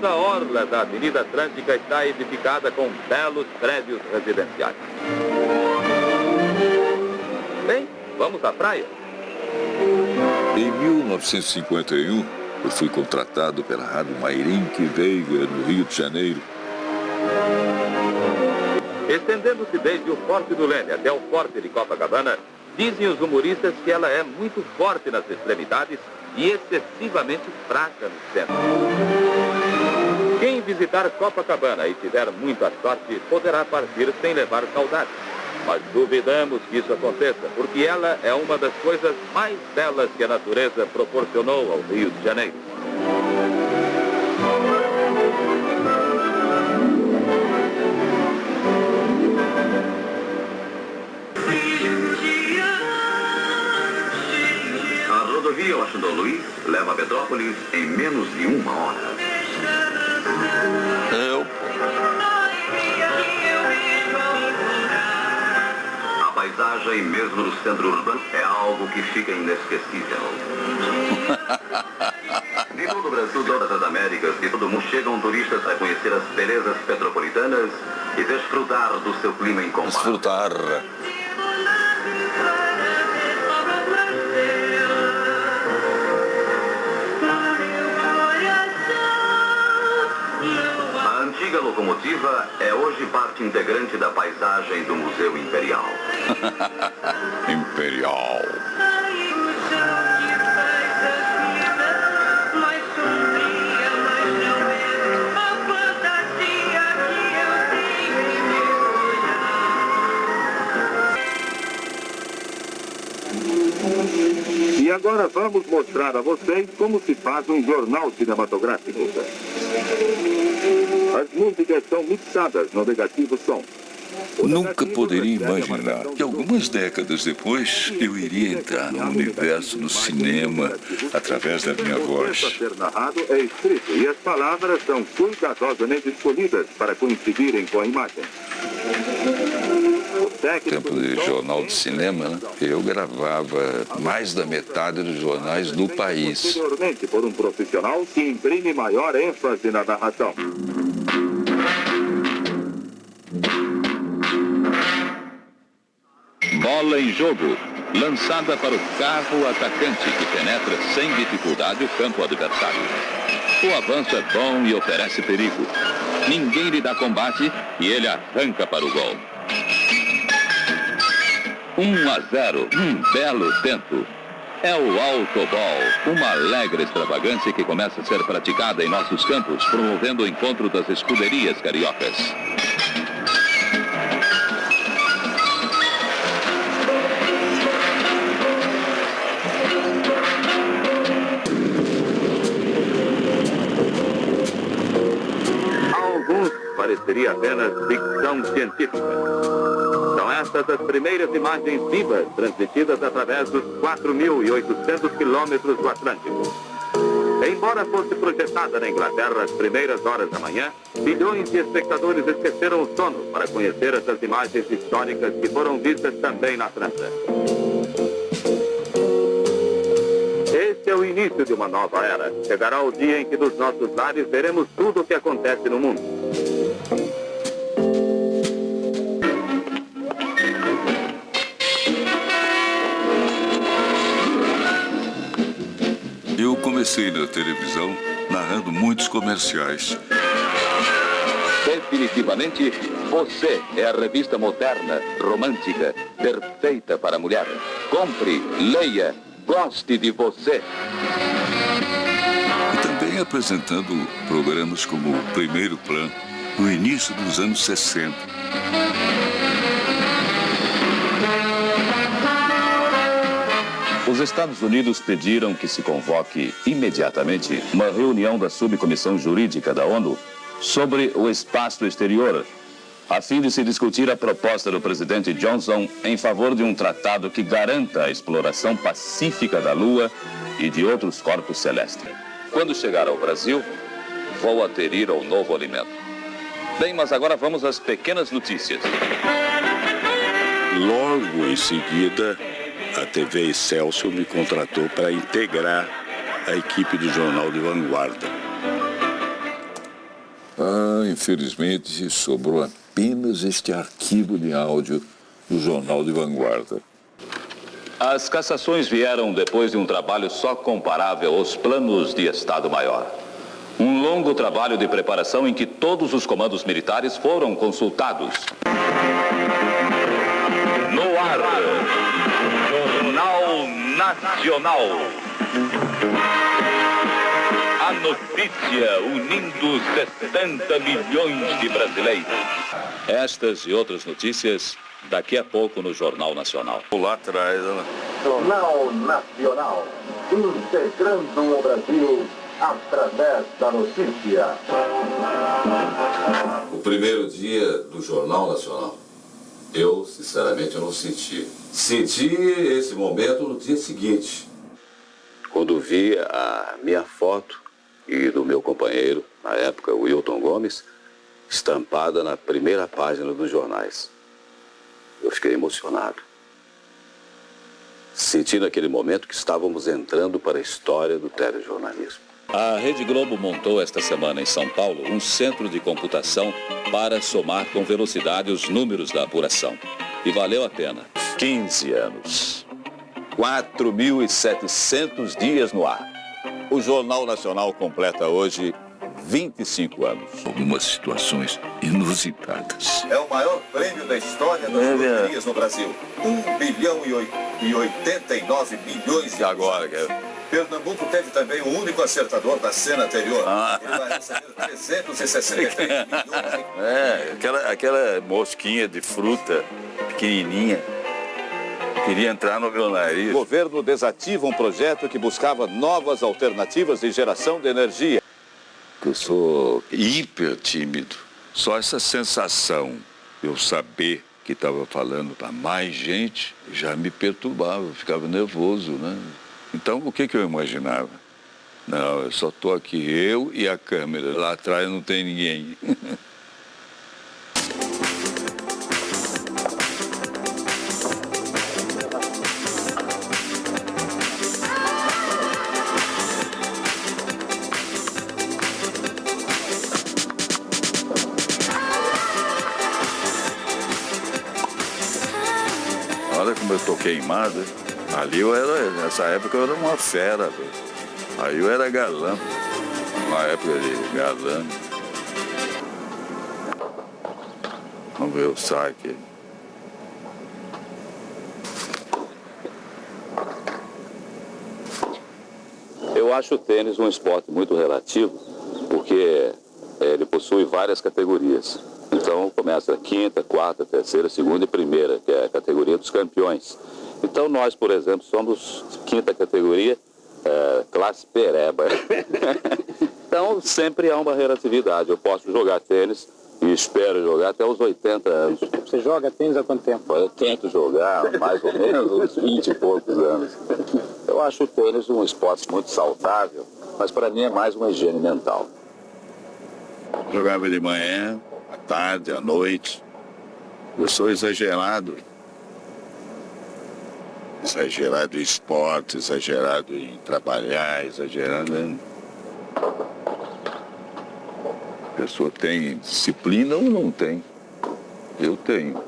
Toda a orla da Avenida Atlântica está edificada com belos prédios residenciais. Bem, vamos à praia. Em 1951, eu fui contratado pela Rádio Mairinque Veiga, no Rio de Janeiro. Estendendo-se desde o Forte do Leme até o Forte de Copacabana, dizem os humoristas que ela é muito forte nas extremidades e excessivamente fraca no centro. Quem visitar Copacabana e tiver muita sorte, poderá partir sem levar saudades. Mas duvidamos que isso aconteça, porque ela é uma das coisas mais belas que a natureza proporcionou ao Rio de Janeiro. A rodovia Washington Luiz leva a Petrópolis em menos de 1 hora. A paisagem, mesmo no centro urbano, é algo que fica inesquecível. De todo o Brasil, todas as Américas, de todo mundo, chegam turistas a conhecer as belezas petropolitanas e desfrutar do seu clima incomparável. A antiga locomotiva é hoje parte integrante da paisagem do Museu Imperial. Imperial. E agora vamos mostrar a vocês como se faz um jornal cinematográfico. As músicas são mixadas no negativo som. Nunca poderia imaginar que algumas décadas depois eu iria entrar no universo do cinema através da minha voz. O texto a ser narrado é escrito e as palavras são cuidadosamente escolhidas para coincidirem com a imagem. Tempo de jornal de cinema, né? Eu gravava mais da metade dos jornais do país. Posteriormente por um profissional que imprime maior ênfase na narração. Bola em jogo, lançada para o carro atacante que penetra sem dificuldade o campo adversário. O avanço é bom e oferece perigo. Ninguém lhe dá combate e ele arranca para o gol. 1-0, belo tento. É o autobol, uma alegre extravagância que começa a ser praticada em nossos campos, promovendo o encontro das escuderias cariocas. Alguns pareceria apenas ficção científica. São estas as primeiras imagens vivas transmitidas através dos 4.800 quilômetros do Atlântico. Embora fosse projetada na Inglaterra às primeiras horas da manhã, milhões de espectadores esqueceram o sono para conhecer essas imagens históricas que foram vistas também na França. Este é o início de uma nova era. Chegará o dia em que dos nossos lares veremos tudo o que acontece no mundo. Eu comecei na televisão narrando muitos comerciais. Definitivamente, Você é a revista moderna, romântica, perfeita para a mulher. Compre, leia, goste de Você. E também apresentando programas como o Primeiro Plano, no início dos anos 60. Os Estados Unidos pediram que se convoque imediatamente uma reunião da Subcomissão Jurídica da ONU sobre o espaço exterior, a fim de se discutir a proposta do presidente Johnson em favor de um tratado que garanta a exploração pacífica da Lua e de outros corpos celestes. Quando chegar ao Brasil, vou aderir ao novo alimento. Bem, mas agora vamos às pequenas notícias. Logo em seguida, a TV Excelsior me contratou para integrar a equipe do Jornal de Vanguarda. Infelizmente sobrou apenas este arquivo de áudio do Jornal de Vanguarda. As cassações vieram depois de um trabalho só comparável aos planos de Estado-Maior. Um longo trabalho de preparação em que todos os comandos militares foram consultados. No ar, Jornal Nacional. A notícia unindo 70 milhões de brasileiros. Estas e outras notícias daqui a pouco no Jornal Nacional. Lá atrás, né? Jornal Nacional, integrando o Brasil através da notícia. O primeiro dia do Jornal Nacional, eu, sinceramente, eu não senti. Senti esse momento no dia seguinte, quando vi a minha foto e do meu companheiro, na época, o Wilton Gomes, estampada na primeira página dos jornais. Eu fiquei emocionado. Senti naquele momento que estávamos entrando para a história do telejornalismo. A Rede Globo montou esta semana em São Paulo um centro de computação para somar com velocidade os números da apuração. E valeu a pena. 15 anos. 4.700 dias no ar. O Jornal Nacional completa hoje 25 anos. Algumas situações inusitadas. É o maior prêmio da história das loterias no Brasil. 1 bilhão e 89 milhões de Agora, Pernambuco teve também o único acertador da cena anterior. Ele vai receber 363 milhões. aquela mosquinha de fruta pequenininha queria entrar no meu nariz. O governo desativa um projeto que buscava novas alternativas de geração de energia. Eu sou hiper tímido. Só essa sensação de eu saber que estava falando para mais gente já me perturbava, eu ficava nervoso, né? Então, o que eu imaginava? Não, eu só estou aqui, eu e a câmera. Lá atrás não tem ninguém. Olha como eu estou queimado. Ali eu era, nessa época eu era uma fera, velho. Aí eu era galã. Uma época de galã. Vamos ver o saque. Eu acho o tênis um esporte muito relativo, porque ele possui várias categorias. Então começa a quinta, quarta, terceira, segunda e primeira, que é a categoria dos campeões. Então nós, por exemplo, somos quinta categoria, classe pereba. Então sempre há uma relatividade. Eu posso jogar tênis e espero jogar até os 80 anos. Você joga tênis há quanto tempo? Eu tento jogar mais ou menos uns 20 e poucos anos. Eu acho o tênis um esporte muito saudável, mas para mim é mais uma higiene mental. Jogava de manhã, à tarde, à noite. Eu sou exagerado. Exagerado em esporte, exagerado em trabalhar, exagerado em... A pessoa tem disciplina ou não tem? Eu tenho.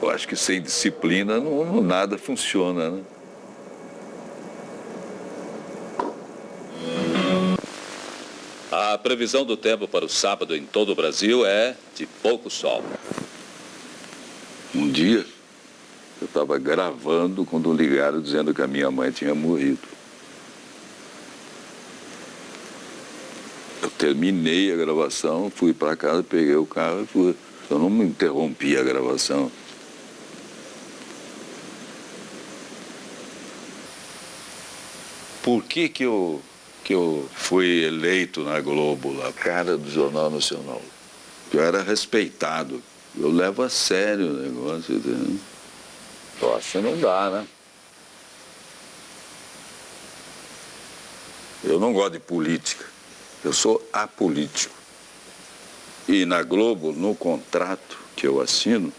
Eu acho que sem disciplina nada funciona, né? A previsão do tempo para o sábado em todo o Brasil é de pouco sol. Um dia, eu estava gravando quando ligaram dizendo que a minha mãe tinha morrido. Eu terminei a gravação, fui para casa, peguei o carro e fui. Eu não me interrompi a gravação. Por que eu fui eleito na Globo, lá, cara do Jornal Nacional? Eu era respeitado. Eu levo a sério o negócio, entendeu? Eu acho que não dá, né? Eu não gosto de política. Eu sou apolítico. E na Globo, no contrato que eu assino,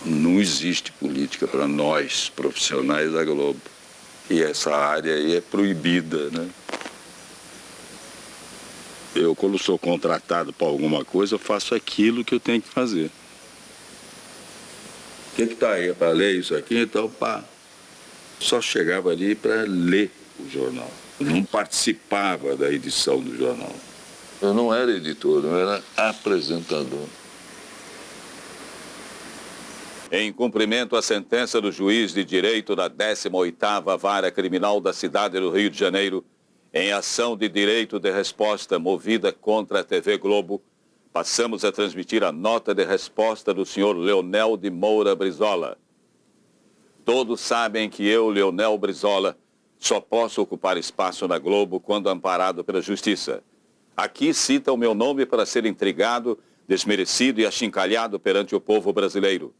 não existe política para nós, profissionais da Globo. E essa área aí é proibida, né? Eu, quando sou contratado para alguma coisa, eu faço aquilo que eu tenho que fazer. O que está aí para ler isso aqui? Então, pá, só chegava ali para ler o jornal. Eu não participava da edição do jornal. Eu não era editor, eu era apresentador. Em cumprimento à sentença do juiz de direito da 18ª Vara Criminal da cidade do Rio de Janeiro, em ação de direito de resposta movida contra a TV Globo, passamos a transmitir a nota de resposta do senhor Leonel de Moura Brizola. Todos sabem que eu, Leonel Brizola, só posso ocupar espaço na Globo quando amparado pela Justiça. Aqui cita o meu nome para ser intrigado, desmerecido e achincalhado perante o povo brasileiro.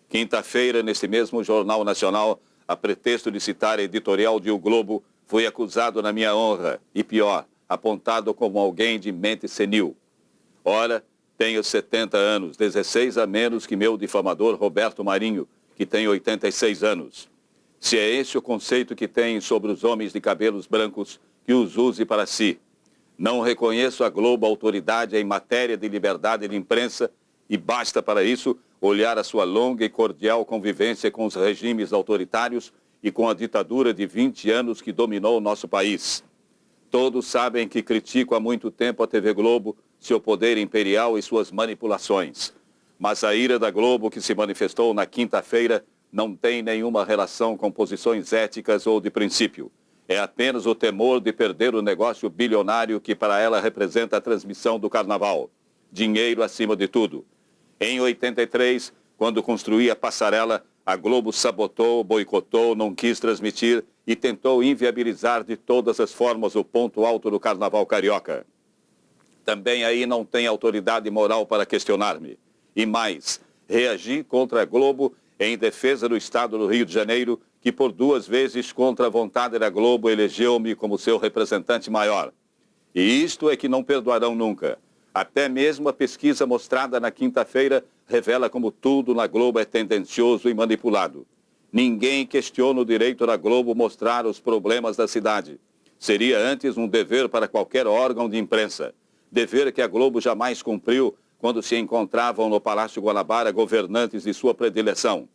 Quinta-feira, nesse mesmo Jornal Nacional, a pretexto de citar a editorial de O Globo, fui acusado na minha honra e, pior, apontado como alguém de mente senil. Ora, tenho 70 anos, 16 a menos que meu difamador Roberto Marinho, que tem 86 anos. Se é esse o conceito que tem sobre os homens de cabelos brancos, que os use para si. Não reconheço a Globo autoridade em matéria de liberdade de imprensa e basta para isso olhar a sua longa e cordial convivência com os regimes autoritários e com a ditadura de 20 anos que dominou o nosso país. Todos sabem que critico há muito tempo a TV Globo, seu poder imperial e suas manipulações. Mas a ira da Globo que se manifestou na quinta-feira não tem nenhuma relação com posições éticas ou de princípio. É apenas o temor de perder o negócio bilionário que para ela representa a transmissão do carnaval. Dinheiro acima de tudo. Em 83, quando construía a passarela, a Globo sabotou, boicotou, não quis transmitir e tentou inviabilizar de todas as formas o ponto alto do carnaval carioca. Também aí não tem autoridade moral para questionar-me. E mais, reagi contra a Globo em defesa do Estado do Rio de Janeiro, que por 2 vezes, contra a vontade da Globo, elegeu-me como seu representante maior. E isto é que não perdoarão nunca. Até mesmo a pesquisa mostrada na quinta-feira revela como tudo na Globo é tendencioso e manipulado. Ninguém questiona o direito da Globo mostrar os problemas da cidade. Seria antes um dever para qualquer órgão de imprensa. Dever que a Globo jamais cumpriu quando se encontravam no Palácio Guanabara governantes de sua predileção.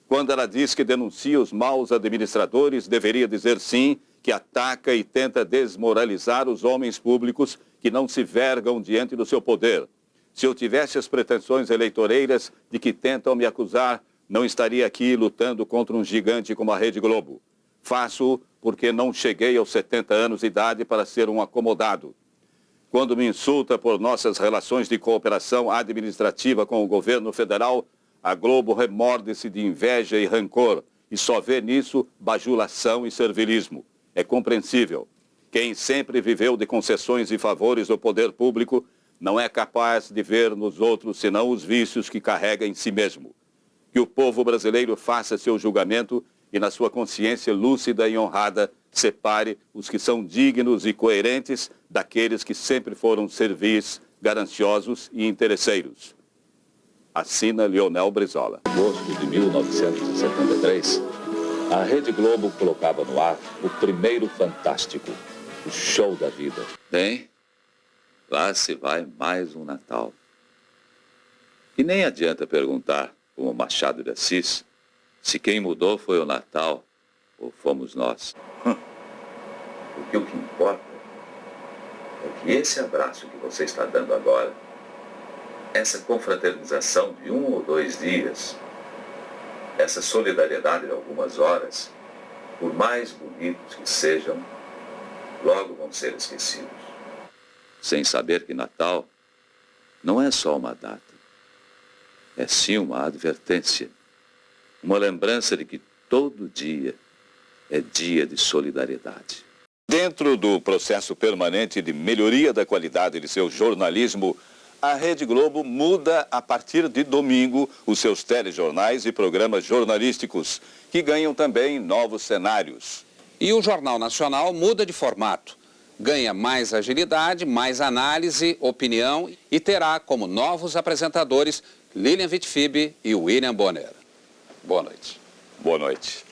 Quando ela diz que denuncia os maus administradores, deveria dizer sim que ataca e tenta desmoralizar os homens públicos que não se vergam diante do seu poder. Se eu tivesse as pretensões eleitoreiras de que tentam me acusar, não estaria aqui lutando contra um gigante como a Rede Globo. Faço-o porque não cheguei aos 70 anos de idade para ser um acomodado. Quando me insulta por nossas relações de cooperação administrativa com o governo federal, a Globo remorde-se de inveja e rancor e só vê nisso bajulação e servilismo. É compreensível. Quem sempre viveu de concessões e favores do poder público não é capaz de ver nos outros senão os vícios que carrega em si mesmo. Que o povo brasileiro faça seu julgamento e, na sua consciência lúcida e honrada, separe os que são dignos e coerentes daqueles que sempre foram servis, gananciosos e interesseiros. Assina Leonel Brizola. Em agosto de 1973, a Rede Globo colocava no ar o primeiro Fantástico, o show da vida. Bem, lá se vai mais um Natal. E nem adianta perguntar, como Machado de Assis, se quem mudou foi o Natal ou fomos nós. Porque o que importa é que esse abraço que você está dando agora, essa confraternização de 1 ou 2 dias, essa solidariedade de algumas horas, por mais bonitos que sejam, logo vão ser esquecidos. Sem saber que Natal não é só uma data. É sim uma advertência, uma lembrança de que todo dia é dia de solidariedade. Dentro do processo permanente de melhoria da qualidade de seu jornalismo, a Rede Globo muda a partir de domingo os seus telejornais e programas jornalísticos, que ganham também novos cenários. E o Jornal Nacional muda de formato. Ganha mais agilidade, mais análise, opinião e terá como novos apresentadores Lilian Vitfib e William Bonner. Boa noite. Boa noite.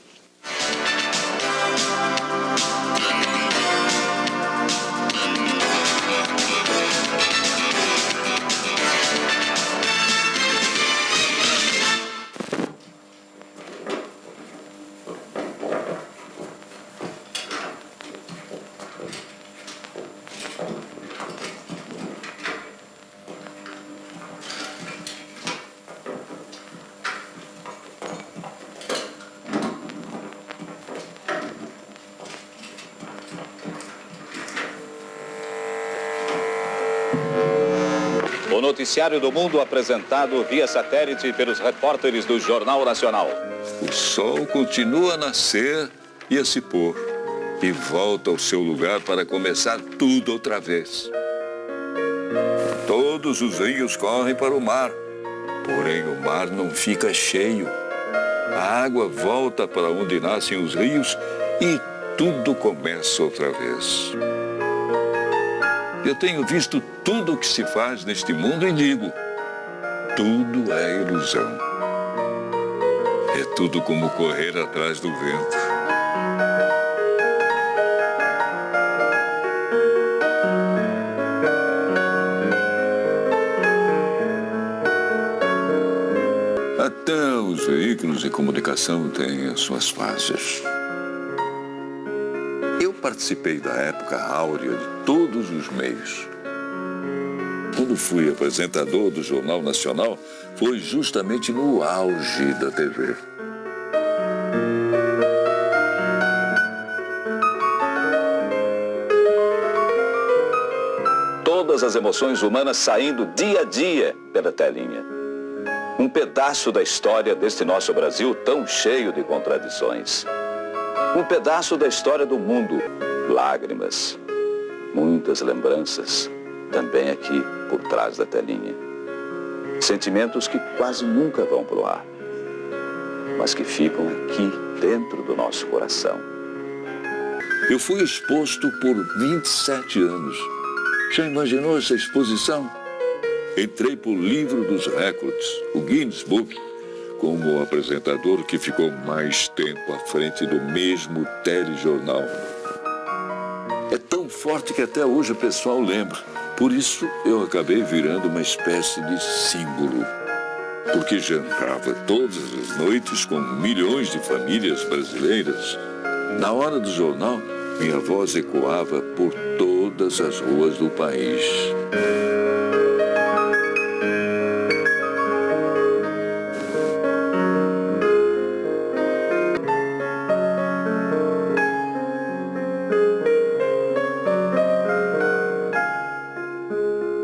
O noticiário do mundo apresentado via satélite pelos repórteres do Jornal Nacional. O sol continua a nascer e a se pôr. E volta ao seu lugar para começar tudo outra vez. Todos os rios correm para o mar. Porém, o mar não fica cheio. A água volta para onde nascem os rios e tudo começa outra vez. Eu tenho visto tudo o que se faz neste mundo e digo, tudo é ilusão. É tudo como correr atrás do vento. Até os veículos de comunicação têm as suas fases. Eu participei da época áurea de todos os meios. Quando fui apresentador do Jornal Nacional, foi justamente no auge da TV. Todas as emoções humanas saindo dia a dia pela telinha. Um pedaço da história deste nosso Brasil tão cheio de contradições. Um pedaço da história do mundo. Lágrimas, muitas lembranças, também aqui por trás da telinha. Sentimentos que quase nunca vão para o ar, mas que ficam aqui dentro do nosso coração. Eu fui exposto por 27 anos. Já imaginou essa exposição? Entrei para o livro dos recordes, o Guinness Book, como o apresentador que ficou mais tempo à frente do mesmo telejornal. É tão forte que até hoje o pessoal lembra. Por isso eu acabei virando uma espécie de símbolo. Porque jantava todas as noites com milhões de famílias brasileiras. Na hora do jornal, minha voz ecoava por todas as ruas do país.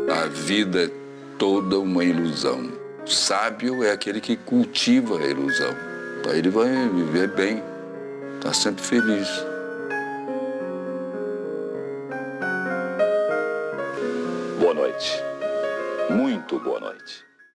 A vida é toda uma ilusão. Sábio é aquele que cultiva a ilusão. Aí ele vai viver bem, está sempre feliz. Boa noite. Muito boa noite.